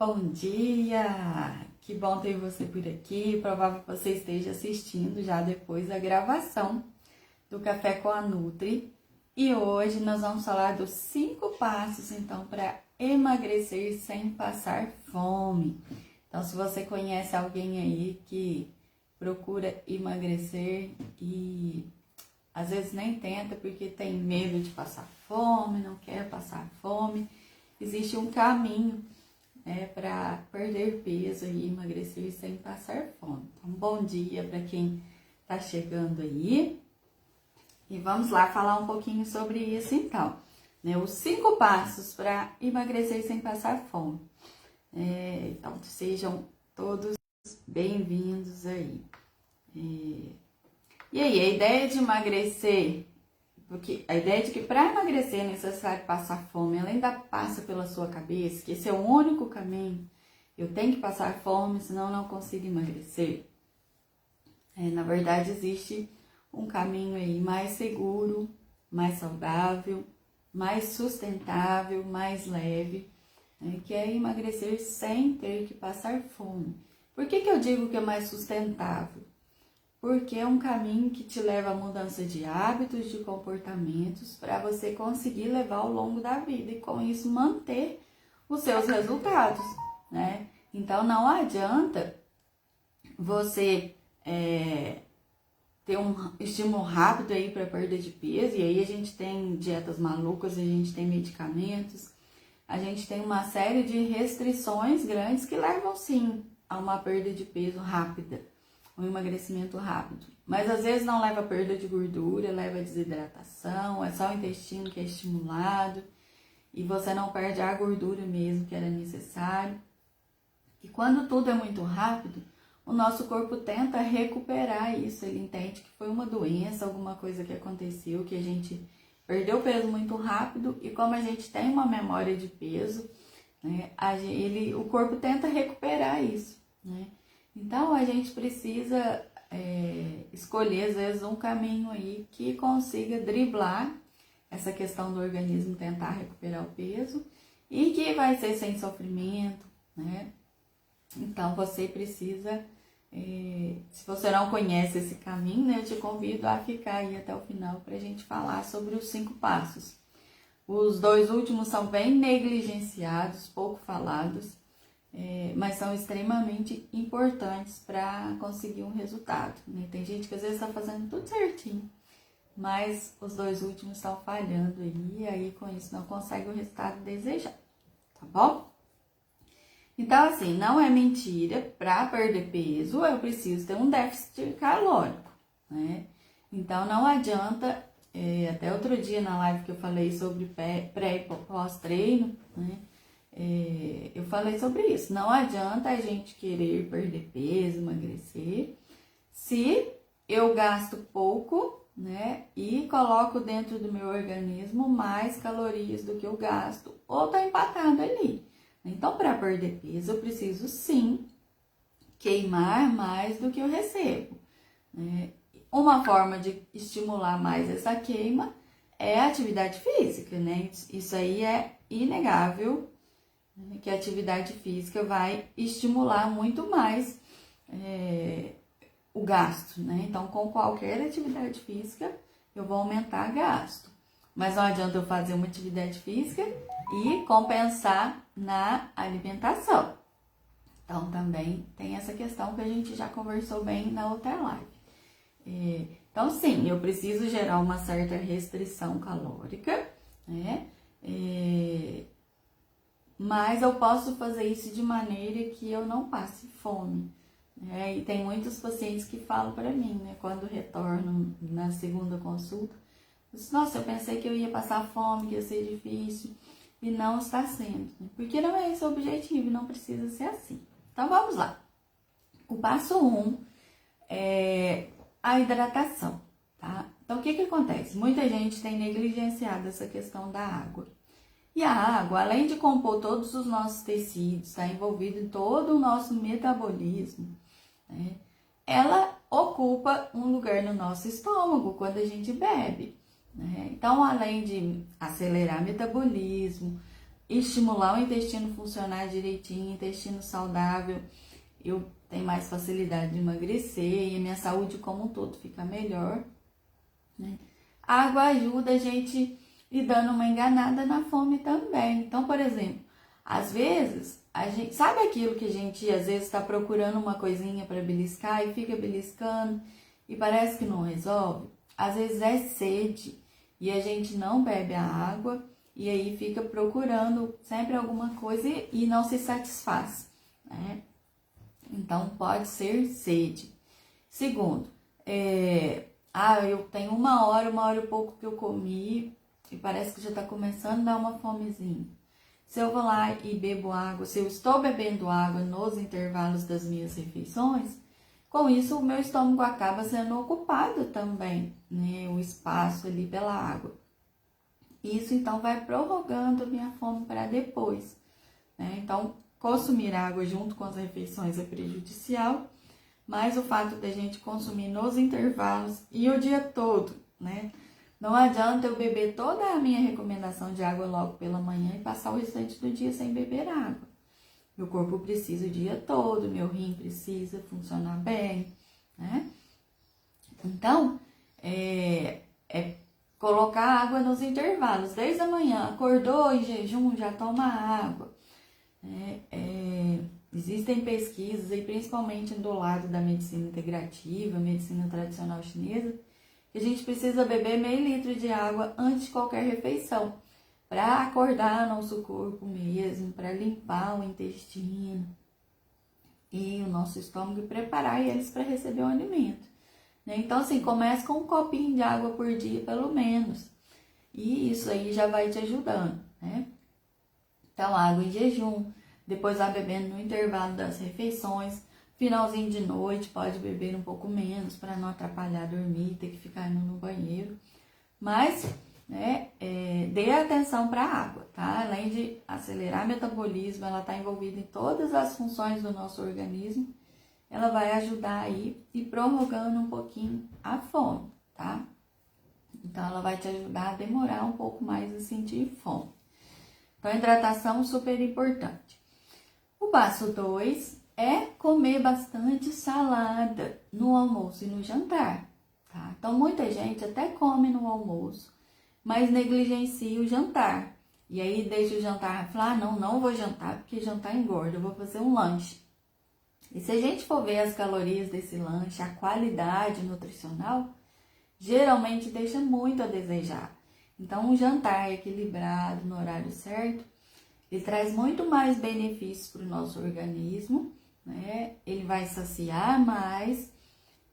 Bom dia! Que bom ter você por aqui. Provável que você esteja assistindo já depois da gravação do Café com a Nutri. E hoje nós vamos falar dos 5 passos, então, para emagrecer sem passar fome. Então, se você conhece alguém aí que procura emagrecer e às vezes nem tenta porque tem medo de passar fome, não quer passar fome, existe um caminho para perder peso e emagrecer sem passar fome. Então, bom dia para quem está chegando aí. E vamos lá falar um pouquinho sobre isso então. Os 5 passos para emagrecer sem passar fome. Então, sejam todos bem-vindos aí. E aí, a ideia de emagrecer, porque a ideia de que para emagrecer é necessário passar fome, ela ainda passa pela sua cabeça, que esse é o único caminho, eu tenho que passar fome, senão eu não consigo emagrecer. Na verdade, existe um caminho aí mais seguro, mais saudável, mais sustentável, mais leve, que é emagrecer sem ter que passar fome. Por que eu digo que é mais sustentável? Porque é um caminho que te leva à mudança de hábitos, de comportamentos, para você conseguir levar ao longo da vida e com isso manter os seus resultados, né? Então não adianta você ter um estímulo rápido aí para perda de peso, e aí a gente tem dietas malucas, a gente tem medicamentos, a gente tem uma série de restrições grandes que levam sim a uma perda de peso rápida, um emagrecimento rápido. Mas às vezes não leva a perda de gordura, leva a desidratação, é só o intestino que é estimulado e você não perde a gordura mesmo que era necessário. E quando tudo é muito rápido, o nosso corpo tenta recuperar isso, ele entende que foi uma doença, alguma coisa que aconteceu, que a gente perdeu peso muito rápido e como a gente tem uma memória de peso, né, o corpo tenta recuperar isso, né? Então, a gente precisa escolher, às vezes, um caminho aí que consiga driblar essa questão do organismo tentar recuperar o peso e que vai ser sem sofrimento, né? Então, você precisa, se você não conhece esse caminho, né, eu te convido a ficar aí até o final para a gente falar sobre os 5 passos. Os 2 últimos são bem negligenciados, pouco falados, mas são extremamente importantes para conseguir um resultado, né? Tem gente que às vezes está fazendo tudo certinho, mas os 2 últimos estão falhando aí, e aí com isso não consegue o resultado desejado, tá bom? Então assim, não é mentira, para perder peso eu preciso ter um déficit calórico, né? Então não adianta, até outro dia na live que eu falei sobre pré e pós-treino, né? Eu falei sobre isso. Não adianta a gente querer perder peso, emagrecer, se eu gasto pouco, né? E coloco dentro do meu organismo mais calorias do que eu gasto, ou tá empatado ali. Então, para perder peso, eu preciso sim queimar mais do que eu recebo, né? Uma forma de estimular mais essa queima é a atividade física, né? Isso aí é inegável, que a atividade física vai estimular muito mais o gasto, né? Então, com qualquer atividade física, eu vou aumentar gasto. Mas não adianta eu fazer uma atividade física e compensar na alimentação. Então, também tem essa questão que a gente já conversou bem na outra live. Então, sim, eu preciso gerar uma certa restrição calórica, né? Mas eu posso fazer isso de maneira que eu não passe fome. E tem muitos pacientes que falam para mim, né, quando retornam na segunda consulta, nossa, eu pensei que eu ia passar fome, que ia ser difícil, e não está sendo, né? Porque não é esse o objetivo, não precisa ser assim. Então vamos lá. O passo 1 é a hidratação, tá? Então o que acontece? Muita gente tem negligenciado essa questão da água. E a água, além de compor todos os nossos tecidos, está envolvida em todo o nosso metabolismo, né? Ela ocupa um lugar no nosso estômago quando a gente bebe, né? Então, além de acelerar o metabolismo, estimular o intestino funcionar direitinho, intestino saudável, eu tenho mais facilidade de emagrecer e a minha saúde como um todo fica melhor, né? A água ajuda a gente ir dando uma enganada na fome também. Então, por exemplo, às vezes, a gente sabe aquilo que a gente às vezes está procurando uma coisinha para beliscar e fica beliscando e parece que não resolve? Às vezes é sede e a gente não bebe a água e aí fica procurando sempre alguma coisa e não se satisfaz, né? Então, pode ser sede. Segundo, eu tenho uma hora e pouco que eu comi e parece que já está começando a dar uma fomezinha. Se eu vou lá e bebo água, se eu estou bebendo água nos intervalos das minhas refeições, com isso o meu estômago acaba sendo ocupado também, né? O espaço ali pela água. Isso então vai prorrogando a minha fome para depois, né? Então, consumir água junto com as refeições é prejudicial, mas o fato da gente consumir nos intervalos e o dia todo, né? Não adianta eu beber toda a minha recomendação de água logo pela manhã e passar o restante do dia sem beber água. Meu corpo precisa o dia todo, meu rim precisa funcionar bem, né? Então, colocar água nos intervalos. Desde a manhã, acordou em jejum, já toma água. Existem pesquisas, e principalmente do lado da medicina integrativa, medicina tradicional chinesa, que a gente precisa beber meio litro de água antes de qualquer refeição, para acordar nosso corpo mesmo, para limpar o intestino e o nosso estômago e preparar eles para receber o alimento, né? Então, assim, comece com um copinho de água por dia, pelo menos, e isso aí já vai te ajudando, né? Então, água em jejum, depois vai bebendo no intervalo das refeições, finalzinho de noite pode beber um pouco menos para não atrapalhar dormir, ter que ficar indo no banheiro. Mas, né, dê atenção para a água, tá? Além de acelerar o metabolismo, ela está envolvida em todas as funções do nosso organismo. Ela vai ajudar aí e prorrogando um pouquinho a fome, tá? Então, ela vai te ajudar a demorar um pouco mais a sentir fome. Então, hidratação super importante. O passo 2 é comer bastante salada no almoço e no jantar, tá? Então, muita gente até come no almoço, mas negligencia o jantar. E aí, deixa o jantar, fala, não vou jantar, porque jantar engorda, eu vou fazer um lanche. E se a gente for ver as calorias desse lanche, a qualidade nutricional, geralmente deixa muito a desejar. Então, um jantar equilibrado no horário certo, ele traz muito mais benefícios para o nosso organismo, né? Ele vai saciar mais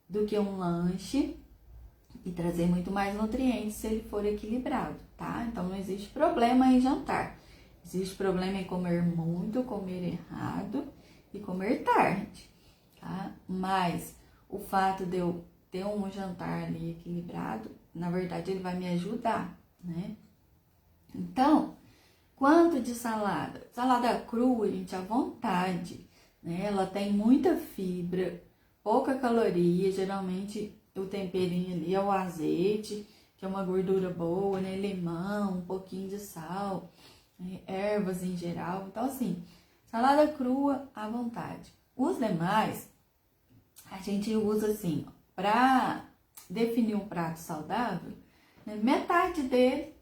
do que um lanche e trazer muito mais nutrientes se ele for equilibrado, tá? Então, não existe problema em jantar. Existe problema em comer muito, comer errado e comer tarde, tá? Mas o fato de eu ter um jantar ali equilibrado, na verdade, ele vai me ajudar, né? Então, quanto de salada? Salada crua, gente, à vontade, né? Ela tem muita fibra, pouca caloria, geralmente o temperinho ali é o azeite, que é uma gordura boa, né? Limão, um pouquinho de sal, né? Ervas em geral. Então, assim, salada crua à vontade. Os demais, a gente usa assim, para definir um prato saudável, né? Metade dele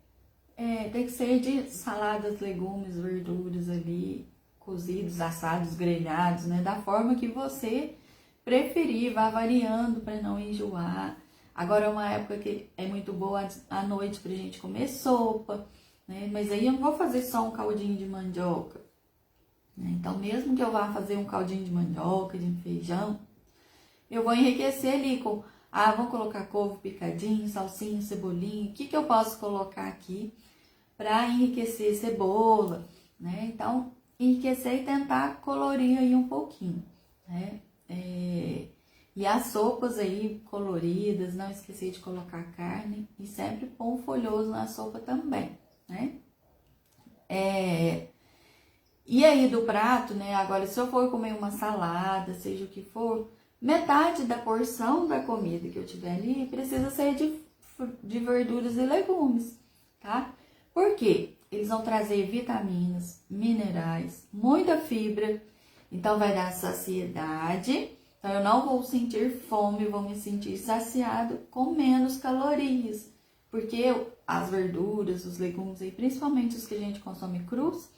tem que ser de saladas, legumes, verduras ali, cozidos, assados, grelhados, né? Da forma que você preferir, vá variando para não enjoar. Agora é uma época que é muito boa à noite pra gente comer sopa, né? Mas aí eu não vou fazer só um caldinho de mandioca, né? Então, mesmo que eu vá fazer um caldinho de mandioca, de feijão, eu vou enriquecer ali com, vou colocar couve picadinho, salsinha, cebolinha, o que eu posso colocar aqui para enriquecer cebola, né? Então, enriquecer e tentar colorir aí um pouquinho, né? E as sopas aí coloridas, não esquecer de colocar carne e sempre pôr um folhoso na sopa também, né? E aí do prato, né? Agora, se eu for comer uma salada, seja o que for, metade da porção da comida que eu tiver ali precisa ser de verduras e legumes, tá? Por quê? eles vão trazer vitaminas, minerais, muita fibra, então vai dar saciedade. Então eu não vou sentir fome, vou me sentir saciado com menos calorias, porque as verduras, os legumes, e principalmente os que a gente consome crus,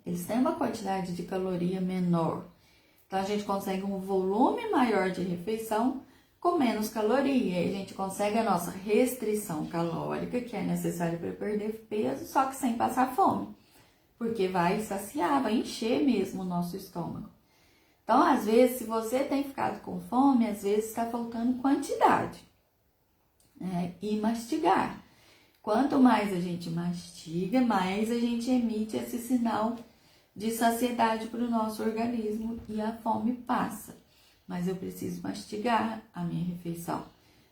eles têm uma quantidade de caloria menor. Então a gente consegue um volume maior de refeição com menos caloria. E a gente consegue a nossa restrição calórica, que é necessária para perder peso, só que sem passar fome. Porque vai saciar, vai encher mesmo o nosso estômago. Então, às vezes, se você tem ficado com fome, às vezes está faltando quantidade, né? E mastigar. Quanto mais a gente mastiga, mais a gente emite esse sinal de saciedade para o nosso organismo e a fome passa. Mas eu preciso mastigar a minha refeição.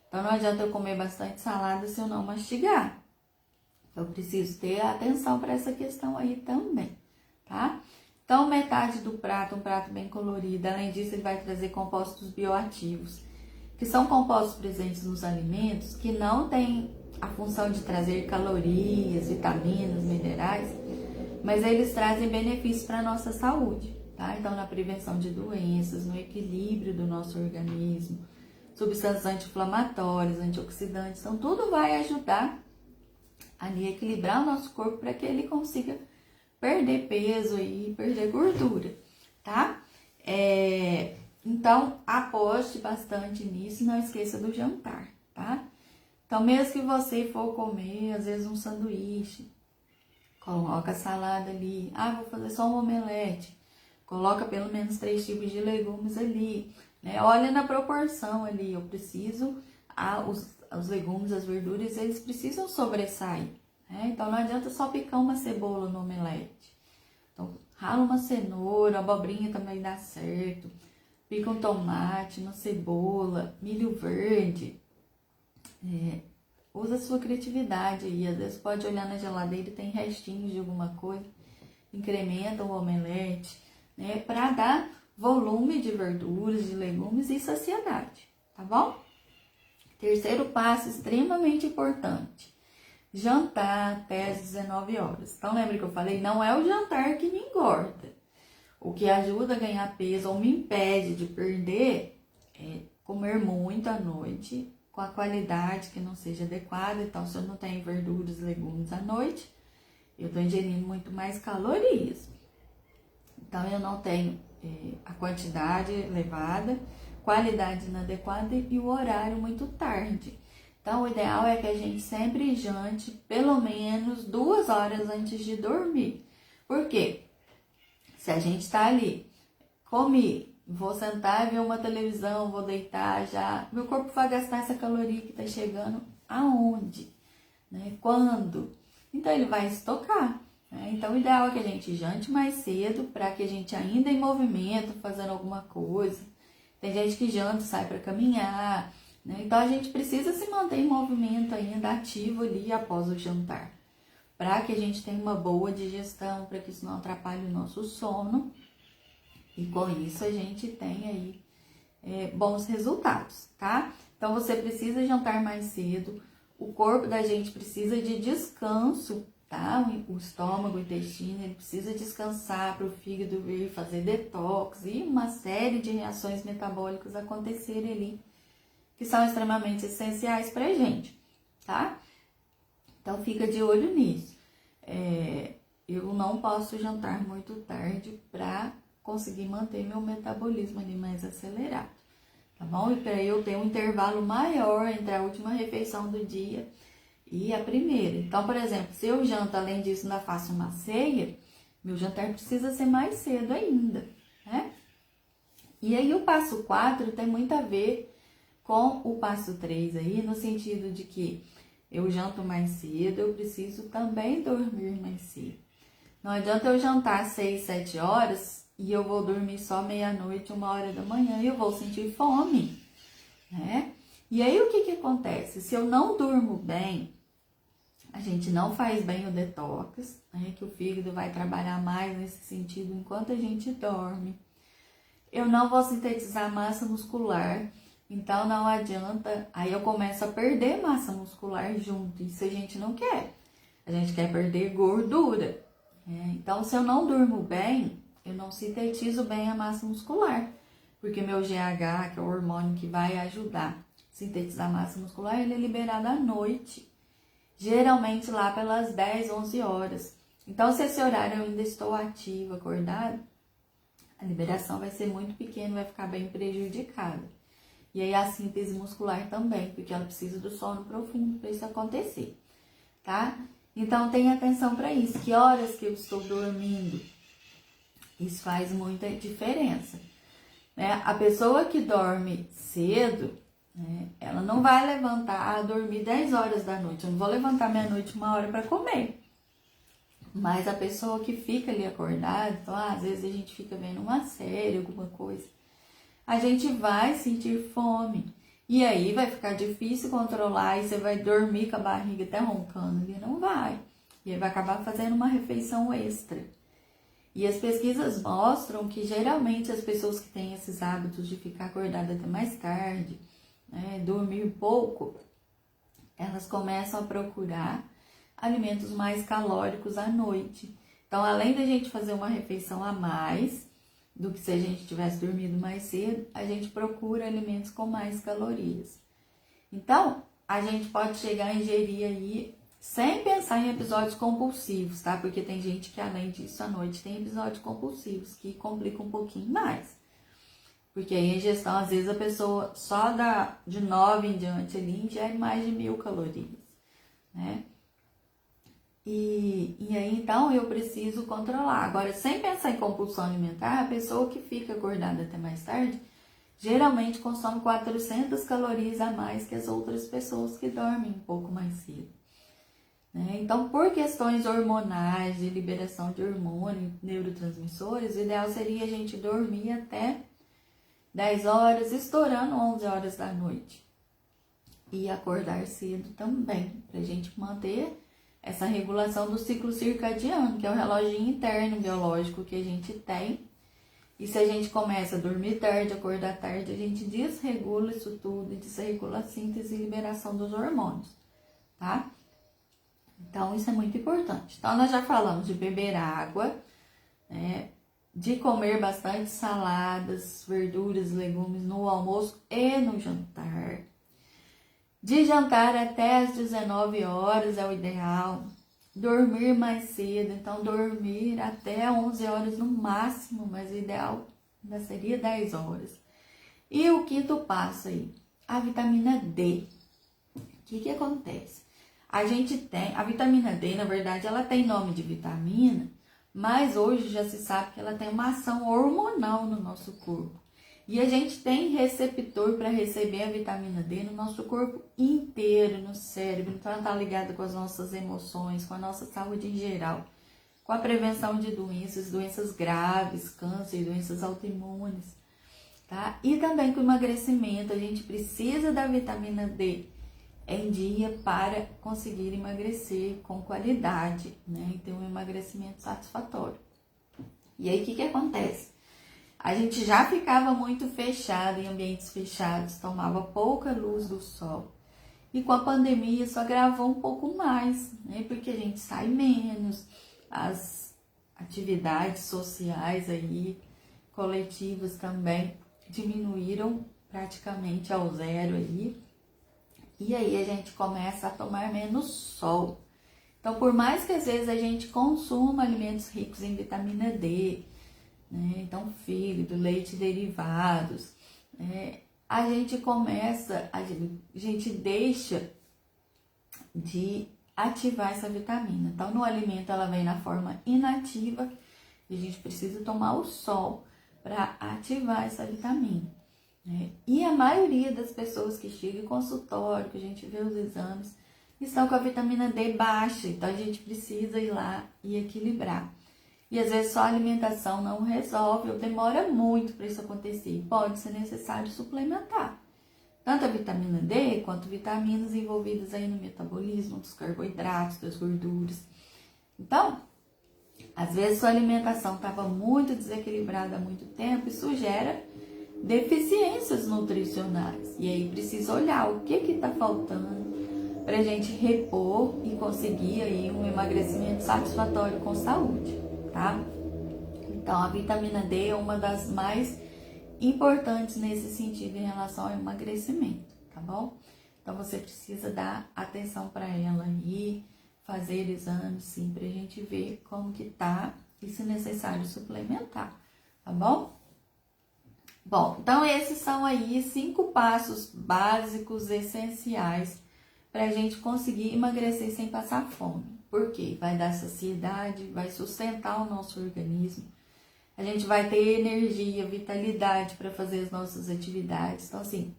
Então, não adianta eu comer bastante salada se eu não mastigar. Eu preciso ter atenção para essa questão aí também, tá? Então, metade do prato, um prato bem colorido. Além disso, ele vai trazer compostos bioativos, que são compostos presentes nos alimentos que não têm a função de trazer calorias, vitaminas, minerais, mas eles trazem benefícios para a nossa saúde, tá? Então, na prevenção de doenças, no equilíbrio do nosso organismo, substâncias anti-inflamatórias, antioxidantes, então tudo vai ajudar a equilibrar o nosso corpo para que ele consiga perder peso e perder gordura, tá? Então, aposte bastante nisso, não esqueça do jantar, tá? Então, mesmo que você for comer, às vezes, um sanduíche, coloca a salada ali. Vou fazer só um omelete. Coloca pelo menos 3 tipos de legumes ali, né? Olha na proporção ali, eu preciso, os legumes, as verduras, eles precisam sobressair, né? Então, não adianta só picar uma cebola no omelete. Então, rala uma cenoura, abobrinha também dá certo. Pica um tomate, uma cebola, milho verde. Usa a sua criatividade aí. Às vezes pode olhar na geladeira e tem restinhos de alguma coisa. Incrementa o omelete, né? Para dar volume de verduras, de legumes e saciedade, tá bom? Terceiro passo extremamente importante. Jantar até as 19 horas. Então, lembra que eu falei? Não é o jantar que me engorda. O que ajuda a ganhar peso ou me impede de perder é comer muito à noite, com a qualidade que não seja adequada. Então, se eu não tenho verduras, legumes à noite, eu estou ingerindo muito mais calorias. Então, eu não tenho a quantidade elevada, qualidade inadequada e o horário muito tarde. Então, o ideal é que a gente sempre jante pelo menos 2 horas antes de dormir. Por quê? Se a gente tá ali, comi, vou sentar e ver uma televisão, vou deitar já, meu corpo vai gastar essa caloria que tá chegando aonde? Né? Quando? Então, ele vai estocar. Né? Então, o ideal é que a gente jante mais cedo, para que a gente ainda em movimento, fazendo alguma coisa. Tem gente que janta, sai para caminhar, né? Então, a gente precisa se manter em movimento ainda, ativo ali após o jantar, para que a gente tenha uma boa digestão, para que isso não atrapalhe o nosso sono. E com isso a gente tem aí bons resultados, tá? Então, você precisa jantar mais cedo. O corpo da gente precisa de descanso, tá? O estômago, o intestino, ele precisa descansar para o fígado vir fazer detox e uma série de reações metabólicas acontecerem ali, que são extremamente essenciais pra gente, tá? Então, fica de olho nisso. Eu não posso jantar muito tarde para conseguir manter meu metabolismo ali mais acelerado, tá bom? E para eu ter um intervalo maior entre a última refeição do dia e a primeira. Então, por exemplo, se eu janto, além disso, ainda faço uma ceia, meu jantar precisa ser mais cedo ainda, né? E aí, o passo 4 tem muito a ver com o passo 3 aí, no sentido de que eu janto mais cedo, eu preciso também dormir mais cedo. Não adianta eu jantar 6, 7 horas e eu vou dormir só meia-noite, 1h da manhã e eu vou sentir fome, né? E aí, o que acontece? Se eu não durmo bem, a gente não faz bem o detox, né? Que o fígado vai trabalhar mais nesse sentido enquanto a gente dorme. Eu não vou sintetizar massa muscular, então não adianta, aí eu começo a perder massa muscular junto, isso a gente não quer. A gente quer perder gordura. Então, se eu não durmo bem, eu não sintetizo bem a massa muscular. Porque meu GH, que é o hormônio que vai ajudar a sintetizar a massa muscular, ele é liberado à noite. Geralmente lá pelas 10, 11 horas. Então, se esse horário eu ainda estou ativa, acordada, a liberação vai ser muito pequena, vai ficar bem prejudicada. E aí a síntese muscular também, porque ela precisa do sono profundo para isso acontecer, tá? Então, tenha atenção para isso. Que horas que eu estou dormindo? Isso faz muita diferença, né? A pessoa que dorme cedo, né, ela não vai levantar a dormir 10 horas da noite. Eu não vou levantar meia-noite, 1 hora para comer. Mas a pessoa que fica ali acordada, então, às vezes a gente fica vendo uma série, alguma coisa, a gente vai sentir fome. E aí vai ficar difícil controlar e você vai dormir com a barriga até roncando. E não vai. E aí vai acabar fazendo uma refeição extra. E as pesquisas mostram que geralmente as pessoas que têm esses hábitos de ficar acordada até mais tarde, né, dormir pouco, elas começam a procurar alimentos mais calóricos à noite. Então, além da gente fazer uma refeição a mais do que se a gente tivesse dormido mais cedo, a gente procura alimentos com mais calorias. Então, a gente pode chegar a ingerir aí sem pensar em episódios compulsivos, tá? Porque tem gente que, além disso, à noite tem episódios compulsivos, que complicam um pouquinho mais. Porque aí a ingestão, às vezes, a pessoa só de 9 em diante ali ingere mais de 1.000 calorias, né? E aí, então, eu preciso controlar. Agora, sem pensar em compulsão alimentar, a pessoa que fica acordada até mais tarde, geralmente consome 400 calorias a mais que as outras pessoas que dormem um pouco mais cedo, né? Então, por questões hormonais, de liberação de hormônio, neurotransmissores, o ideal seria a gente dormir até 10 horas, estourando 11 horas da noite. E acordar cedo também, para a gente manter essa regulação do ciclo circadiano, que é o relógio interno biológico que a gente tem. E se a gente começa a dormir tarde, acordar tarde, a gente desregula isso tudo e desregula a síntese e liberação dos hormônios, tá? Então, isso é muito importante. Então, nós já falamos de beber água, né? De comer bastante saladas, verduras, legumes no almoço e no jantar. De jantar até as 19 horas é o ideal. Dormir mais cedo, então dormir até 11 horas no máximo, mas o ideal ainda seria 10 horas. E o quinto passo aí, a vitamina D. O que acontece? A gente tem, a vitamina D, na verdade, ela tem nome de vitamina, mas hoje já se sabe que ela tem uma ação hormonal no nosso corpo. E a gente tem receptor para receber a vitamina D no nosso corpo inteiro, no cérebro. Então, ela está ligada com as nossas emoções, com a nossa saúde em geral, com a prevenção de doenças, doenças graves, câncer, doenças autoimunes, tá? E também com o emagrecimento. A gente precisa da vitamina D em dia para conseguir emagrecer com qualidade, né? E ter um emagrecimento satisfatório. E aí, o que acontece? A gente já ficava muito fechado em ambientes fechados, tomava pouca luz do sol. E com a pandemia isso agravou um pouco mais, né? Porque a gente sai menos, as atividades sociais aí, coletivas também, diminuíram praticamente ao zero aí. E aí a gente começa a tomar menos sol. Então, por mais que às vezes a gente consuma alimentos ricos em vitamina D, né? Então, fígado, leite derivados, a gente começa, a gente deixa de ativar essa vitamina. Então, no alimento ela vem na forma inativa e a gente precisa tomar o sol para ativar essa vitamina, né? E a maioria das pessoas que chegam em consultório, que a gente vê os exames, estão com a vitamina D baixa, então a gente precisa ir lá e equilibrar. E às vezes só a alimentação não resolve, ou demora muito para isso acontecer. Pode ser necessário suplementar tanto a vitamina D quanto vitaminas envolvidas aí no metabolismo dos carboidratos, das gorduras. Então, às vezes sua alimentação estava muito desequilibrada há muito tempo, isso gera deficiências nutricionais. E aí precisa olhar o que está faltando pra gente repor e conseguir aí um emagrecimento satisfatório com saúde, tá? Então, a vitamina D é uma das mais importantes nesse sentido em relação ao emagrecimento, tá bom? Então, você precisa dar atenção para ela aí, fazer exames, sim, pra gente ver como que tá e se necessário suplementar, tá bom? Bom, então esses são aí 5 passos básicos, essenciais, pra gente conseguir emagrecer sem passar fome. Por quê? Vai dar saciedade, vai sustentar o nosso organismo, a gente vai ter energia, vitalidade para fazer as nossas atividades. Então, assim,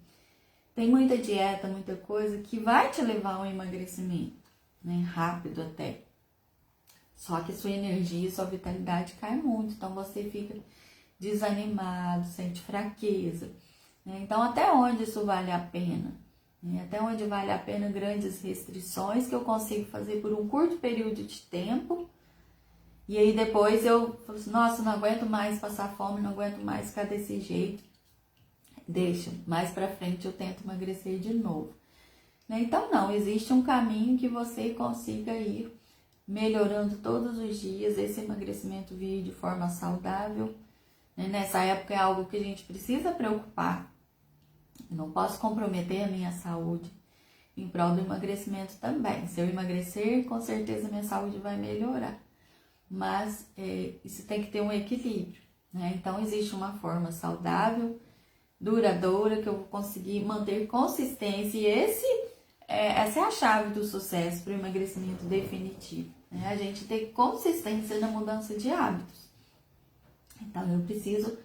tem muita dieta, muita coisa que vai te levar ao emagrecimento, né? Rápido até. Só que sua energia, sua vitalidade cai muito, então você fica desanimado, sente fraqueza, né? Então, até onde isso vale a pena? Até onde vale a pena grandes restrições que eu consigo fazer por um curto período de tempo, e aí depois eu falo assim, nossa, não aguento mais passar fome, não aguento mais ficar desse jeito. Deixa, mais pra frente eu tento emagrecer de novo. Então não, existe um caminho que você consiga ir melhorando todos os dias, esse emagrecimento vir de forma saudável. Nessa época é algo que a gente precisa preocupar. Eu não posso comprometer a minha saúde em prol do emagrecimento também. Se eu emagrecer, com certeza minha saúde vai melhorar. Mas isso tem que ter um equilíbrio, né? Então, existe uma forma saudável, duradoura, que eu vou conseguir manter consistência. E essa é a chave do sucesso para o emagrecimento definitivo, né? A gente ter consistência na mudança de hábitos. Então, eu preciso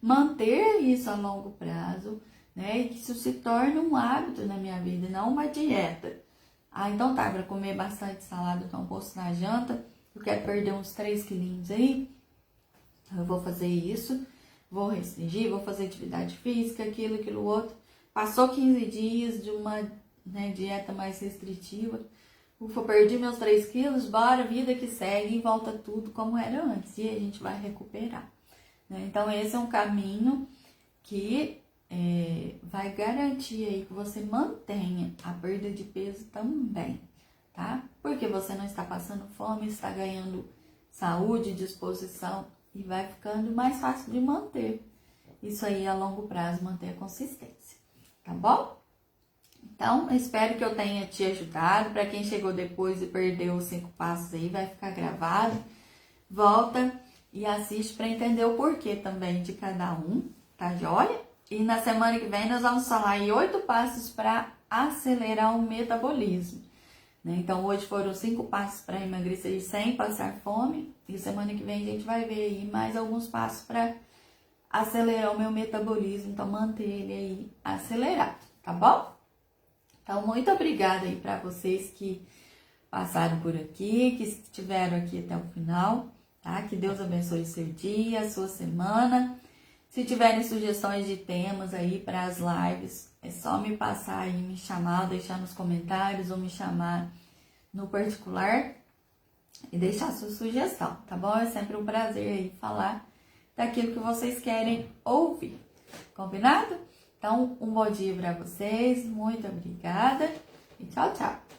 manter isso a longo prazo, né? E que isso se torne um hábito na minha vida, não uma dieta. Então tá, para comer bastante salada, então posto na janta, eu quero perder uns 3 quilinhos aí, eu vou fazer isso, vou restringir, vou fazer atividade física, aquilo, outro. Passou 15 dias de uma dieta mais restritiva, ufa, perdi meus 3 quilos, bora, vida que segue e volta tudo como era antes, e a gente vai recuperar. Então esse é um caminho que vai garantir aí que você mantenha a perda de peso também, tá? Porque você não está passando fome, está ganhando saúde, disposição e vai ficando mais fácil de manter isso aí a longo prazo, manter a consistência, tá bom? Então, eu espero que eu tenha te ajudado. Para quem chegou depois e perdeu os 5 passos aí, vai ficar gravado. Volta e assiste para entender o porquê também de cada um, tá joia? E na semana que vem nós vamos falar aí 8 passos para acelerar o metabolismo. Então hoje foram 5 passos para emagrecer sem passar fome. E semana que vem a gente vai ver aí mais alguns passos para acelerar o meu metabolismo. Então manter ele aí acelerado, tá bom? Então muito obrigada aí para vocês que passaram por aqui, que estiveram aqui até o final, tá? Que Deus abençoe o seu dia, a sua semana. Se tiverem sugestões de temas aí para as lives, é só me passar aí, me chamar, deixar nos comentários ou me chamar no particular e deixar sua sugestão, tá bom? É sempre um prazer aí falar daquilo que vocês querem ouvir, combinado? Então, um bom dia para vocês, muito obrigada e tchau, tchau!